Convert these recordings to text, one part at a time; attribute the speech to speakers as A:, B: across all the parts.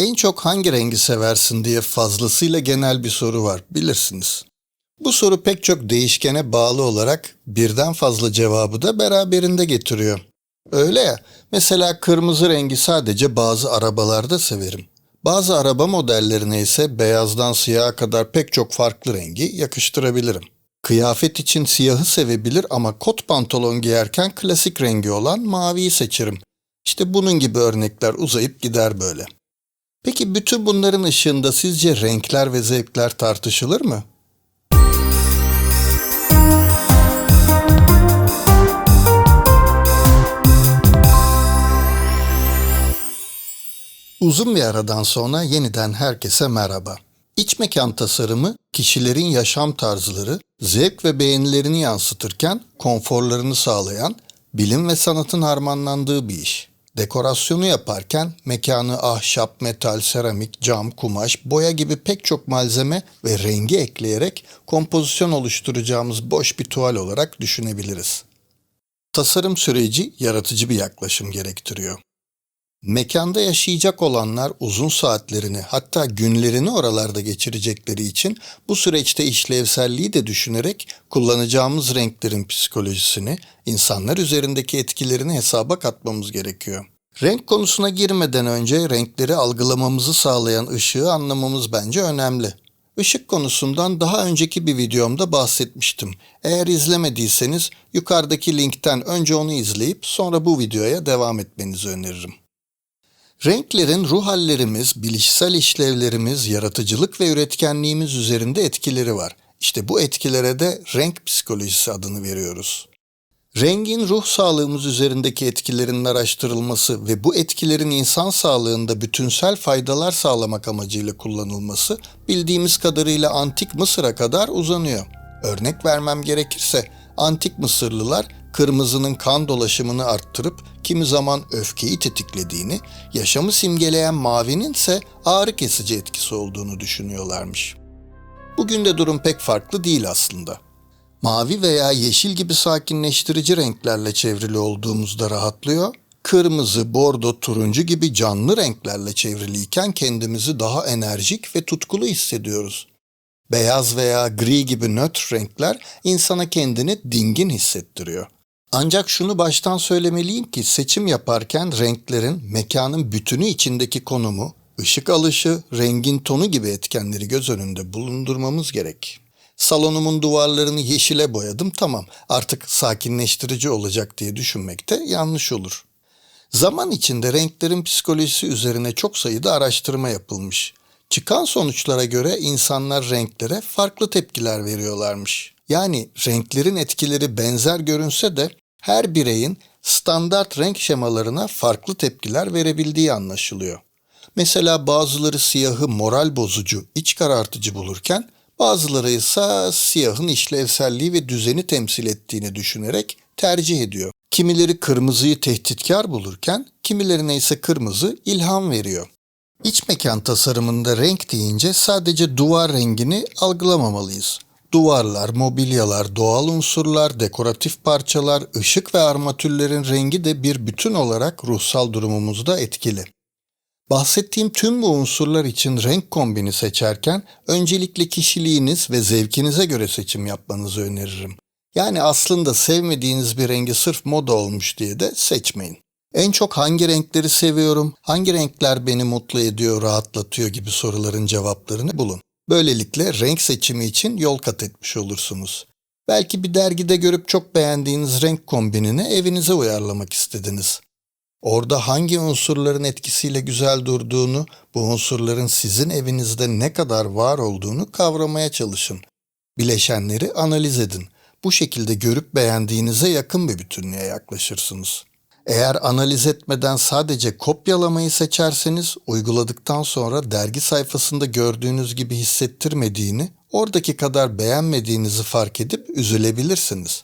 A: En çok hangi rengi seversin diye fazlasıyla genel bir soru var, bilirsiniz. Bu soru pek çok değişkene bağlı olarak birden fazla cevabı da beraberinde getiriyor. Öyle ya, mesela kırmızı rengi sadece bazı arabalarda severim. Bazı araba modellerine ise beyazdan siyaha kadar pek çok farklı rengi yakıştırabilirim. Kıyafet için siyahı sevebilir ama kot pantolon giyerken klasik rengi olan maviyi seçerim. İşte bunun gibi örnekler uzayıp gider böyle. Peki bütün bunların ışığında sizce renkler ve zevkler tartışılır mı? Uzun bir aradan sonra yeniden herkese merhaba. İç mekan tasarımı, kişilerin yaşam tarzları, zevk ve beğenilerini yansıtırken konforlarını sağlayan, bilim ve sanatın harmanlandığı bir iş. Dekorasyonu yaparken mekanı ahşap, metal, seramik, cam, kumaş, boya gibi pek çok malzeme ve rengi ekleyerek kompozisyon oluşturacağımız boş bir tuval olarak düşünebiliriz. Tasarım süreci yaratıcı bir yaklaşım gerektiriyor. Mekanda yaşayacak olanlar uzun saatlerini hatta günlerini oralarda geçirecekleri için bu süreçte işlevselliği de düşünerek kullanacağımız renklerin psikolojisini, insanlar üzerindeki etkilerini hesaba katmamız gerekiyor. Renk konusuna girmeden önce renkleri algılamamızı sağlayan ışığı anlamamız bence önemli. Işık konusundan daha önceki bir videomda bahsetmiştim. Eğer izlemediyseniz yukarıdaki linkten önce onu izleyip sonra bu videoya devam etmenizi öneririm. Renklerin ruh hallerimiz, bilişsel işlevlerimiz, yaratıcılık ve üretkenliğimiz üzerinde etkileri var. İşte bu etkilere de renk psikolojisi adını veriyoruz. Rengin ruh sağlığımız üzerindeki etkilerinin araştırılması ve bu etkilerin insan sağlığında bütünsel faydalar sağlamak amacıyla kullanılması bildiğimiz kadarıyla Antik Mısır'a kadar uzanıyor. Örnek vermem gerekirse Antik Mısırlılar kırmızının kan dolaşımını arttırıp kimi zaman öfkeyi tetiklediğini, yaşamı simgeleyen mavinin ise ağrı kesici etkisi olduğunu düşünüyorlarmış. Bugün de durum pek farklı değil aslında. Mavi veya yeşil gibi sakinleştirici renklerle çevrili olduğumuzda rahatlıyor, kırmızı, bordo, turuncu gibi canlı renklerle çevriliyken kendimizi daha enerjik ve tutkulu hissediyoruz. Beyaz veya gri gibi nötr renkler insana kendini dingin hissettiriyor. Ancak şunu baştan söylemeliyim ki seçim yaparken renklerin mekanın bütünü içindeki konumu, ışık alışı, rengin tonu gibi etkenleri göz önünde bulundurmamız gerek. Salonumun duvarlarını yeşile boyadım, tamam, artık sakinleştirici olacak diye düşünmek de yanlış olur. Zaman içinde renklerin psikolojisi üzerine çok sayıda araştırma yapılmış. Çıkan sonuçlara göre insanlar renklere farklı tepkiler veriyorlarmış. Yani renklerin etkileri benzer görünse de her bireyin standart renk şemalarına farklı tepkiler verebildiği anlaşılıyor. Mesela bazıları siyahı moral bozucu, iç karartıcı bulurken bazıları ise siyahın işlevselliği ve düzeni temsil ettiğini düşünerek tercih ediyor. Kimileri kırmızıyı tehditkar bulurken kimilerine ise kırmızı ilham veriyor. İç mekan tasarımında renk deyince sadece duvar rengini algılamamalıyız. Duvarlar, mobilyalar, doğal unsurlar, dekoratif parçalar, ışık ve armatürlerin rengi de bir bütün olarak ruhsal durumumuzda etkili. Bahsettiğim tüm bu unsurlar için renk kombini seçerken öncelikle kişiliğiniz ve zevkinize göre seçim yapmanızı öneririm. Yani aslında sevmediğiniz bir rengi sırf moda olmuş diye de seçmeyin. En çok hangi renkleri seviyorum, hangi renkler beni mutlu ediyor, rahatlatıyor gibi soruların cevaplarını bulun. Böylelikle renk seçimi için yol kat etmiş olursunuz. Belki bir dergide görüp çok beğendiğiniz renk kombinini evinize uyarlamak istediniz. Orada hangi unsurların etkisiyle güzel durduğunu, bu unsurların sizin evinizde ne kadar var olduğunu kavramaya çalışın. Bileşenleri analiz edin. Bu şekilde görüp beğendiğinize yakın bir bütünlüğe yaklaşırsınız. Eğer analiz etmeden sadece kopyalamayı seçerseniz, uyguladıktan sonra dergi sayfasında gördüğünüz gibi hissettirmediğini, oradaki kadar beğenmediğinizi fark edip üzülebilirsiniz.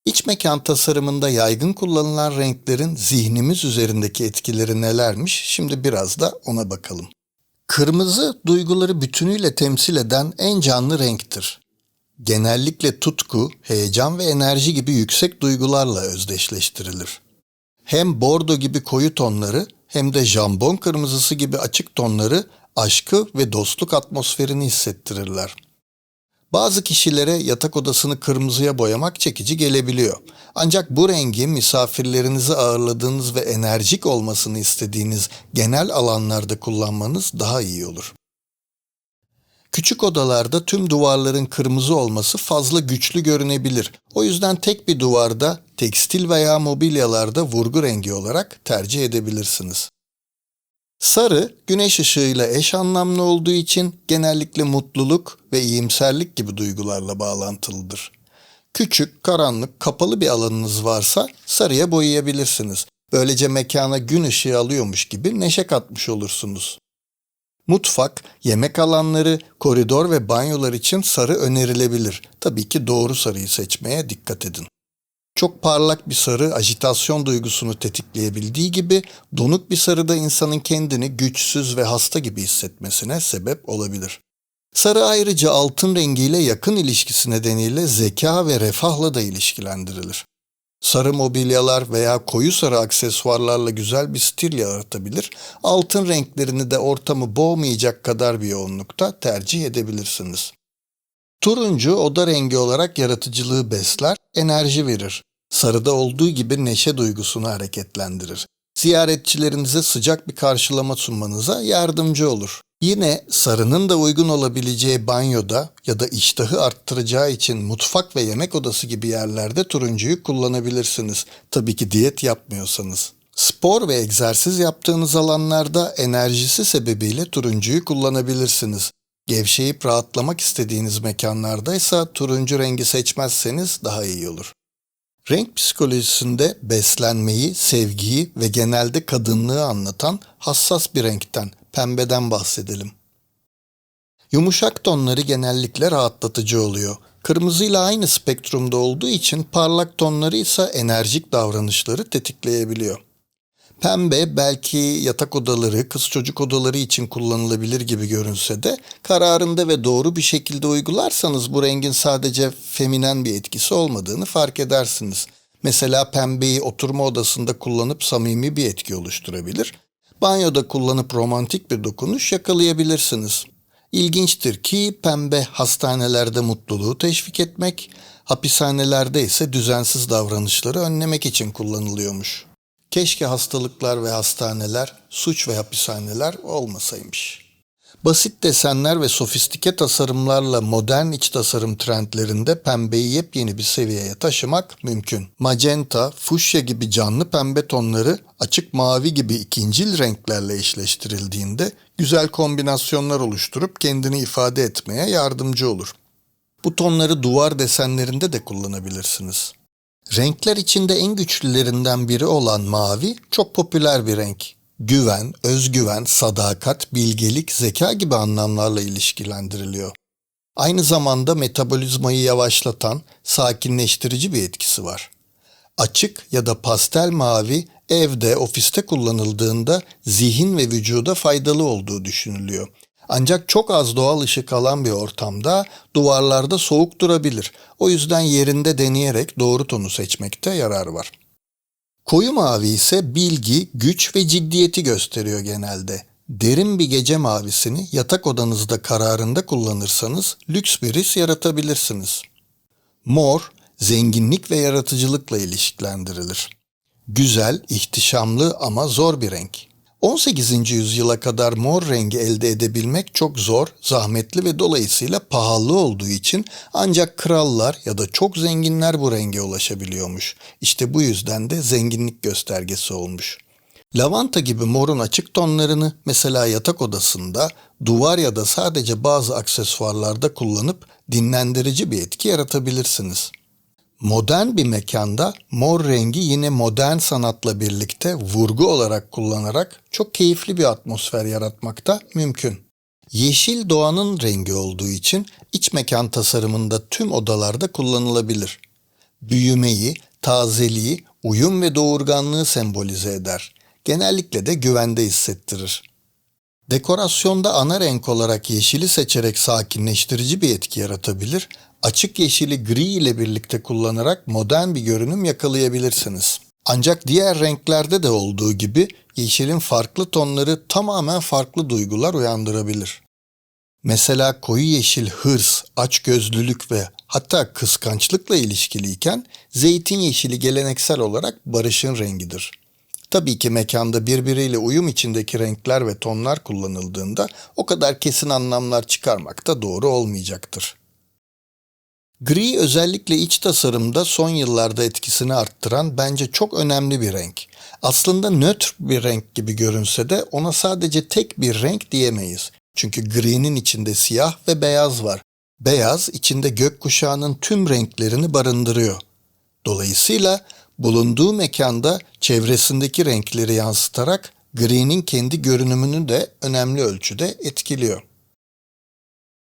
A: İç mekan tasarımında yaygın kullanılan renklerin zihnimiz üzerindeki etkileri nelermiş? Şimdi biraz da ona bakalım. Kırmızı, duyguları bütünüyle temsil eden en canlı renktir. Genellikle tutku, heyecan ve enerji gibi yüksek duygularla özdeşleştirilir. Hem bordo gibi koyu tonları hem de jambon kırmızısı gibi açık tonları aşkı ve dostluk atmosferini hissettirirler. Bazı kişilere yatak odasını kırmızıya boyamak çekici gelebiliyor. Ancak bu rengi misafirlerinizi ağırladığınız ve enerjik olmasını istediğiniz genel alanlarda kullanmanız daha iyi olur. Küçük odalarda tüm duvarların kırmızı olması fazla güçlü görünebilir. O yüzden tek bir duvarda tekstil veya mobilyalarda vurgu rengi olarak tercih edebilirsiniz. Sarı, güneş ışığıyla eş anlamlı olduğu için genellikle mutluluk ve iyimserlik gibi duygularla bağlantılıdır. Küçük, karanlık, kapalı bir alanınız varsa sarıya boyayabilirsiniz. Böylece mekana gün ışığı alıyormuş gibi neşe katmış olursunuz. Mutfak, yemek alanları, koridor ve banyolar için sarı önerilebilir. Tabii ki doğru sarıyı seçmeye dikkat edin. Çok parlak bir sarı ajitasyon duygusunu tetikleyebildiği gibi donuk bir sarı da insanın kendini güçsüz ve hasta gibi hissetmesine sebep olabilir. Sarı ayrıca altın rengiyle yakın ilişkisi nedeniyle zeka ve refahla da ilişkilendirilir. Sarı mobilyalar veya koyu sarı aksesuarlarla güzel bir stil yaratabilir, altın renklerini de ortamı boğmayacak kadar bir yoğunlukta tercih edebilirsiniz. Turuncu oda rengi olarak yaratıcılığı besler, enerji verir. Sarıda olduğu gibi neşe duygusunu hareketlendirir. Ziyaretçilerinize sıcak bir karşılama sunmanıza yardımcı olur. Yine sarının da uygun olabileceği banyoda ya da iştahı arttıracağı için mutfak ve yemek odası gibi yerlerde turuncuyu kullanabilirsiniz. Tabii ki diyet yapmıyorsanız. Spor ve egzersiz yaptığınız alanlarda enerjisi sebebiyle turuncuyu kullanabilirsiniz. Gevşeyip rahatlamak istediğiniz mekanlardaysa turuncu rengi seçmezseniz daha iyi olur. Renk psikolojisinde beslenmeyi, sevgiyi ve genelde kadınlığı anlatan hassas bir renkten, pembeden bahsedelim. Yumuşak tonları genellikle rahatlatıcı oluyor. Kırmızıyla aynı spektrumda olduğu için parlak tonları ise enerjik davranışları tetikleyebiliyor. Pembe belki yatak odaları, kız çocuk odaları için kullanılabilir gibi görünse de kararında ve doğru bir şekilde uygularsanız bu rengin sadece feminen bir etkisi olmadığını fark edersiniz. Mesela pembeyi oturma odasında kullanıp samimi bir etki oluşturabilir. Banyoda kullanıp romantik bir dokunuş yakalayabilirsiniz. İlginçtir ki pembe hastanelerde mutluluğu teşvik etmek, hapishanelerde ise düzensiz davranışları önlemek için kullanılıyormuş. Keşke hastalıklar ve hastaneler, suç ve hapishaneler olmasaymış. Basit desenler ve sofistike tasarımlarla modern iç tasarım trendlerinde pembeyi yepyeni bir seviyeye taşımak mümkün. Magenta, fuşya gibi canlı pembe tonları açık mavi gibi ikincil renklerle eşleştirildiğinde güzel kombinasyonlar oluşturup kendini ifade etmeye yardımcı olur. Bu tonları duvar desenlerinde de kullanabilirsiniz. Renkler içinde en güçlülerinden biri olan mavi çok popüler bir renk. Güven, özgüven, sadakat, bilgelik, zeka gibi anlamlarla ilişkilendiriliyor. Aynı zamanda metabolizmayı yavaşlatan, sakinleştirici bir etkisi var. Açık ya da pastel mavi evde, ofiste kullanıldığında zihin ve vücuda faydalı olduğu düşünülüyor. Ancak çok az doğal ışık alan bir ortamda duvarlarda soğuk durabilir. O yüzden yerinde deneyerek doğru tonu seçmekte yarar var. Koyu mavi ise bilgi, güç ve ciddiyeti gösteriyor genelde. Derin bir gece mavisini yatak odanızda kararında kullanırsanız lüks bir his yaratabilirsiniz. Mor, zenginlik ve yaratıcılıkla ilişkilendirilir. Güzel, ihtişamlı ama zor bir renk. 18. yüzyıla kadar mor rengi elde edebilmek çok zor, zahmetli ve dolayısıyla pahalı olduğu için ancak krallar ya da çok zenginler bu renge ulaşabiliyormuş. İşte bu yüzden de zenginlik göstergesi olmuş. Lavanta gibi morun açık tonlarını mesela yatak odasında, duvar ya da sadece bazı aksesuarlarda kullanıp dinlendirici bir etki yaratabilirsiniz. Modern bir mekanda mor rengi yine modern sanatla birlikte vurgu olarak kullanarak çok keyifli bir atmosfer yaratmakta mümkün. Yeşil doğanın rengi olduğu için iç mekan tasarımında tüm odalarda kullanılabilir. Büyümeyi, tazeliği, uyum ve doğurganlığı sembolize eder. Genellikle de güvende hissettirir. Dekorasyonda ana renk olarak yeşili seçerek sakinleştirici bir etki yaratabilir, açık yeşili gri ile birlikte kullanarak modern bir görünüm yakalayabilirsiniz. Ancak diğer renklerde de olduğu gibi yeşilin farklı tonları tamamen farklı duygular uyandırabilir. Mesela koyu yeşil hırs, açgözlülük ve hatta kıskançlıkla ilişkiliyken zeytin yeşili geleneksel olarak barışın rengidir. Tabii ki mekanda birbiriyle uyum içindeki renkler ve tonlar kullanıldığında o kadar kesin anlamlar çıkarmak da doğru olmayacaktır. Gri özellikle iç tasarımda son yıllarda etkisini arttıran bence çok önemli bir renk. Aslında nötr bir renk gibi görünse de ona sadece tek bir renk diyemeyiz. Çünkü gri'nin içinde siyah ve beyaz var. Beyaz içinde gökkuşağının tüm renklerini barındırıyor. Dolayısıyla bulunduğu mekanda çevresindeki renkleri yansıtarak gri'nin kendi görünümünü de önemli ölçüde etkiliyor.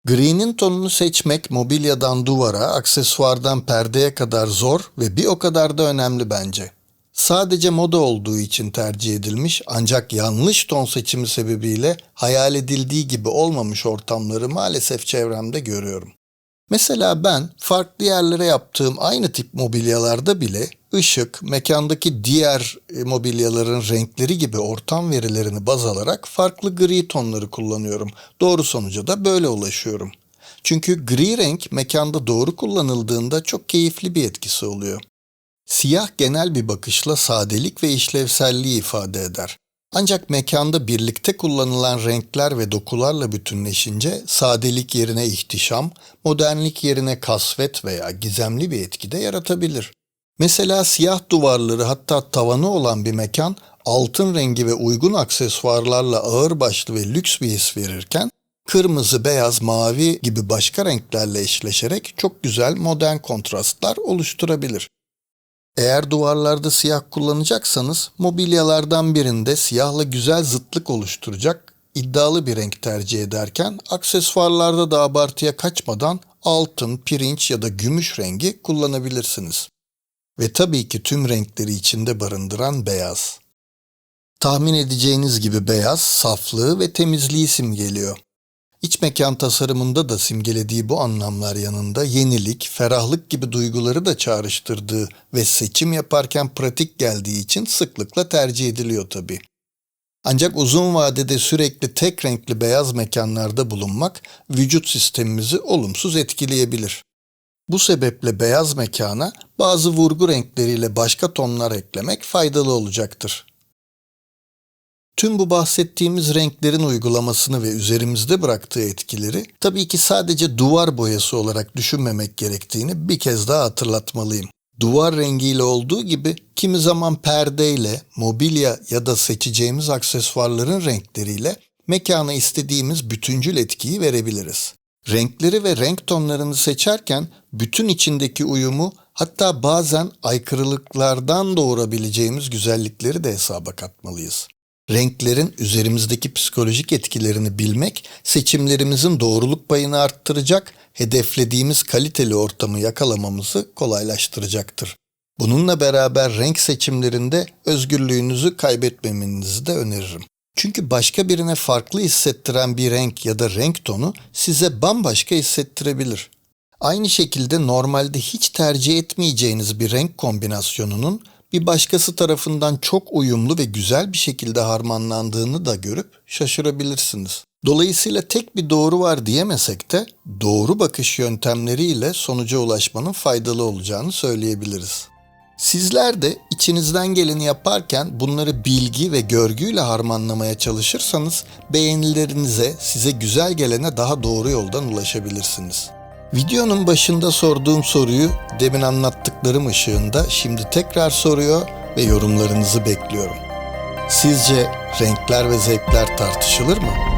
A: Gri'nin tonunu seçmek mobilyadan duvara, aksesuardan perdeye kadar zor ve bir o kadar da önemli bence. Sadece moda olduğu için tercih edilmiş ancak yanlış ton seçimi sebebiyle hayal edildiği gibi olmamış ortamları maalesef çevremde görüyorum. Mesela ben farklı yerlere yaptığım aynı tip mobilyalarda bile ışık, mekandaki diğer mobilyaların renkleri gibi ortam verilerini baz alarak farklı gri tonları kullanıyorum. Doğru sonuca da böyle ulaşıyorum. Çünkü gri renk mekanda doğru kullanıldığında çok keyifli bir etkisi oluyor. Siyah genel bir bakışla sadelik ve işlevselliği ifade eder. Ancak mekanda birlikte kullanılan renkler ve dokularla bütünleşince sadelik yerine ihtişam, modernlik yerine kasvet veya gizemli bir etki de yaratabilir. Mesela siyah duvarları hatta tavanı olan bir mekan altın rengi ve uygun aksesuarlarla ağırbaşlı ve lüks bir his verirken kırmızı, beyaz, mavi gibi başka renklerle eşleşerek çok güzel modern kontrastlar oluşturabilir. Eğer duvarlarda siyah kullanacaksanız mobilyalardan birinde siyahla güzel zıtlık oluşturacak iddialı bir renk tercih ederken aksesuarlarda da abartıya kaçmadan altın, pirinç ya da gümüş rengi kullanabilirsiniz. Ve tabii ki tüm renkleri içinde barındıran beyaz. Tahmin edeceğiniz gibi beyaz saflığı ve temizliği simgeliyor. İç mekan tasarımında da simgelediği bu anlamlar yanında yenilik, ferahlık gibi duyguları da çağrıştırdığı ve seçim yaparken pratik geldiği için sıklıkla tercih ediliyor tabii. Ancak uzun vadede sürekli tek renkli beyaz mekanlarda bulunmak vücut sistemimizi olumsuz etkileyebilir. Bu sebeple beyaz mekana bazı vurgu renkleriyle başka tonlar eklemek faydalı olacaktır. Tüm bu bahsettiğimiz renklerin uygulamasını ve üzerimizde bıraktığı etkileri tabii ki sadece duvar boyası olarak düşünmemek gerektiğini bir kez daha hatırlatmalıyım. Duvar rengiyle olduğu gibi kimi zaman perdeyle, mobilya ya da seçeceğimiz aksesuarların renkleriyle mekana istediğimiz bütüncül etkiyi verebiliriz. Renkleri ve renk tonlarını seçerken bütün içindeki uyumu hatta bazen aykırılıklardan doğurabileceğimiz güzellikleri de hesaba katmalıyız. Renklerin üzerimizdeki psikolojik etkilerini bilmek, seçimlerimizin doğruluk payını arttıracak, hedeflediğimiz kaliteli ortamı yakalamamızı kolaylaştıracaktır. Bununla beraber renk seçimlerinde özgürlüğünüzü kaybetmemenizi de öneririm. Çünkü başka birine farklı hissettiren bir renk ya da renk tonu size bambaşka hissettirebilir. Aynı şekilde normalde hiç tercih etmeyeceğiniz bir renk kombinasyonunun bir başkası tarafından çok uyumlu ve güzel bir şekilde harmanlandığını da görüp şaşırabilirsiniz. Dolayısıyla tek bir doğru var diyemesek de doğru bakış yöntemleriyle sonuca ulaşmanın faydalı olacağını söyleyebiliriz. Sizler de içinizden geleni yaparken bunları bilgi ve görgüyle harmanlamaya çalışırsanız beğenilerinize, size güzel gelene daha doğru yoldan ulaşabilirsiniz. Videonun başında sorduğum soruyu demin anlattıklarım ışığında şimdi tekrar soruyor ve yorumlarınızı bekliyorum. Sizce renkler ve zevkler tartışılır mı?